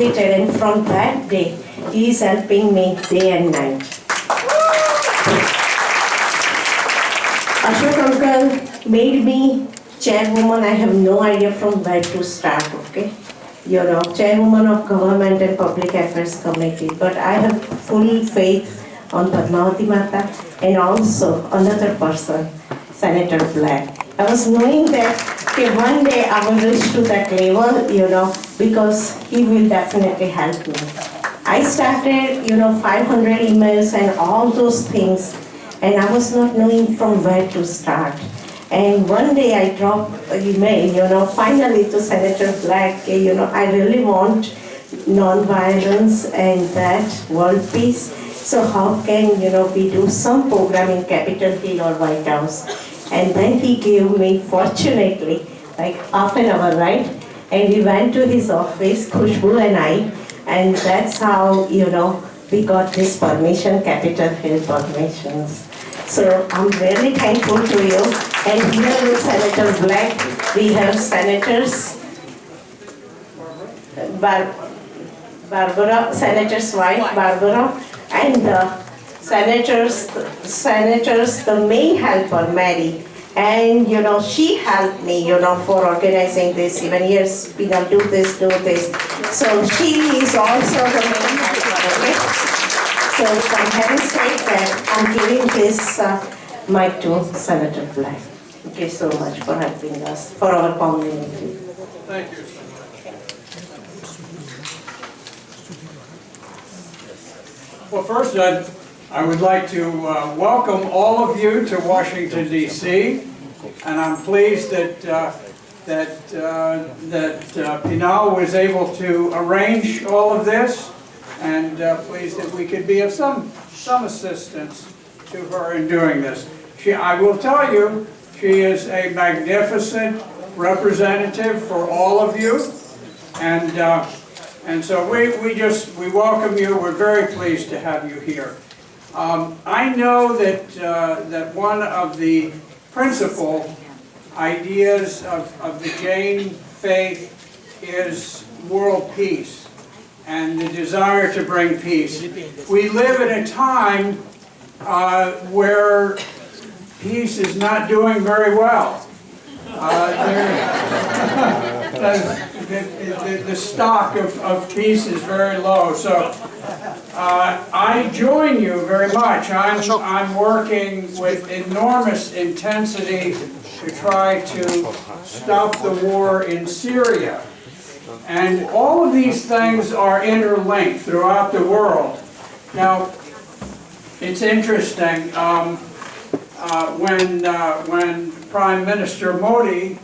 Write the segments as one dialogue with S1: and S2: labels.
S1: And from that day, he is helping me day and night. Ashok uncle made me chairwoman. I have no idea from where to start, okay? You know, chairwoman of Government and Public Affairs Committee. But I have full faith on Padmavati Mata and also another person, Senator Black. I was knowing that okay, one day I will reach to that level, you know, because he will definitely help me. I started, 500 emails and all those things, and I was not knowing from where to start. And one day I dropped an email, finally to Senator Black, I really want non-violence and that world peace. So how can, we do some program in Capitol Hill or White House? And then he gave me, fortunately, like half an hour, right? And we went to his office, Khushbu and I, and that's how, we got his permission, Capitol Hill permissions. So I'm very thankful to you. And here with Senator Black, we have Senators, Barbara, Senator's wife, Barbara, and the senators, the main helper, Mary. And, she helped me, for organizing this, even years, do this. So she is also the main helper, okay? So I'm having said that, I'm giving this mic to Senator Black. Thank you so much for helping us, for our community.
S2: Thank you. Well, first, I would like to welcome all of you to Washington, D.C., and I'm pleased that Pinal was able to arrange all of this, and pleased that we could be of some assistance to her in doing this. I will tell you, she is a magnificent representative for all of you, and so we welcome you. We're very pleased to have you here. I know that one of the principal ideas of the Jain faith is world peace and the desire to bring peace. We live in a time where peace is not doing very well. The stock of peace is very low. So I join you very much. I'm working with enormous intensity to try to stop the war in Syria. And all of these things are interlinked throughout the world. Now, it's interesting, when Prime Minister Modi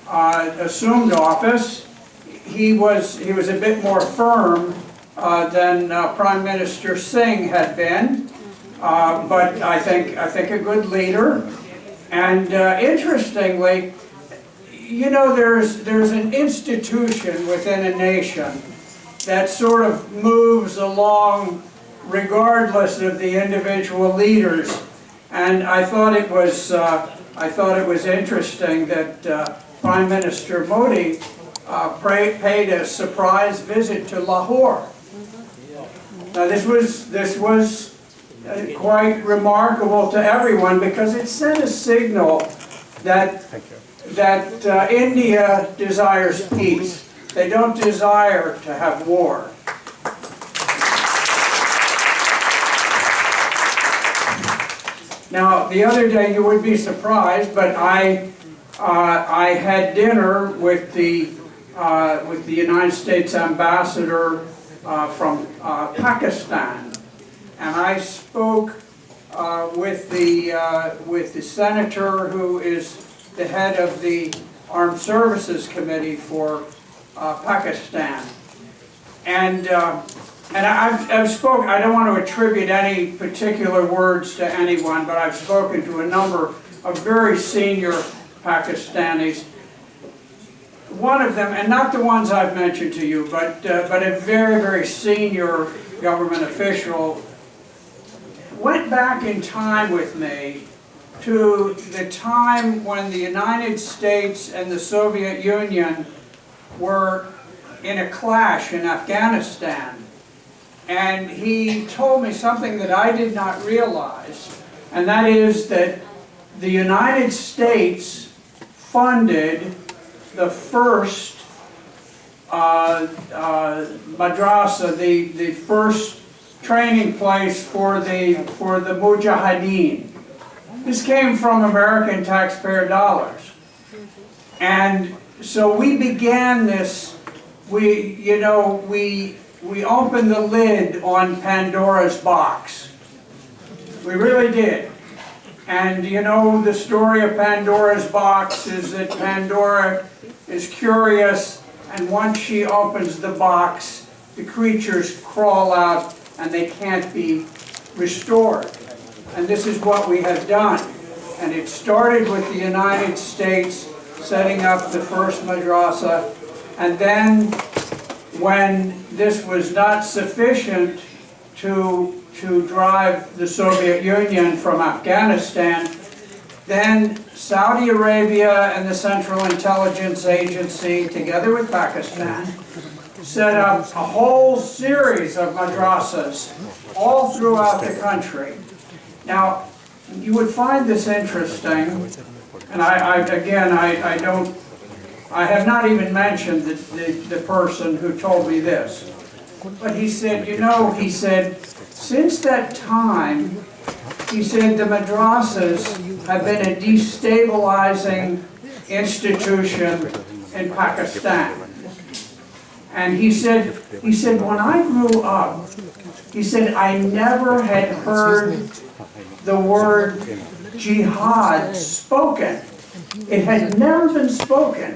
S2: assumed office, he was a bit more firm than Prime Minister Singh had been, but I think a good leader. And interestingly, there's an institution within a nation that sort of moves along regardless of the individual leaders. And I thought it was interesting that Prime Minister Modi paid a surprise visit to Lahore. Now this was quite remarkable to everyone because it sent a signal that India desires peace. They don't desire to have war. Now, the other day, you would be surprised, but I had dinner with the United States ambassador from Pakistan, and I spoke with the senator who is the head of the Armed Services Committee for Pakistan, and I've spoken. I don't want to attribute any particular words to anyone, but I've spoken to a number of very senior Pakistanis. One of them, and not the ones I've mentioned to you, but a very, very senior government official, went back in time with me to the time when the United States and the Soviet Union were in a clash in Afghanistan. And he told me something that I did not realize, and that is that the United States funded the first madrasa, the first training place for the Mujahideen. This came from American taxpayer dollars. And so we began this, we opened the lid on Pandora's box. We really did. And you know, the story of Pandora's box is that Pandora is curious, and once she opens the box, the creatures crawl out and they can't be restored. And this is what we have done. And it started with the United States setting up the first madrasa, and then when this was not sufficient to drive the Soviet Union from Afghanistan, then Saudi Arabia and the Central Intelligence Agency, together with Pakistan, set up a whole series of madrasas all throughout the country. Now, you would find this interesting, and I have not even mentioned the person who told me this, but he said, since that time, he said, the madrasas have been a destabilizing institution in Pakistan. And he said, when I grew up, he said, I never had heard the word jihad spoken. It had never been spoken.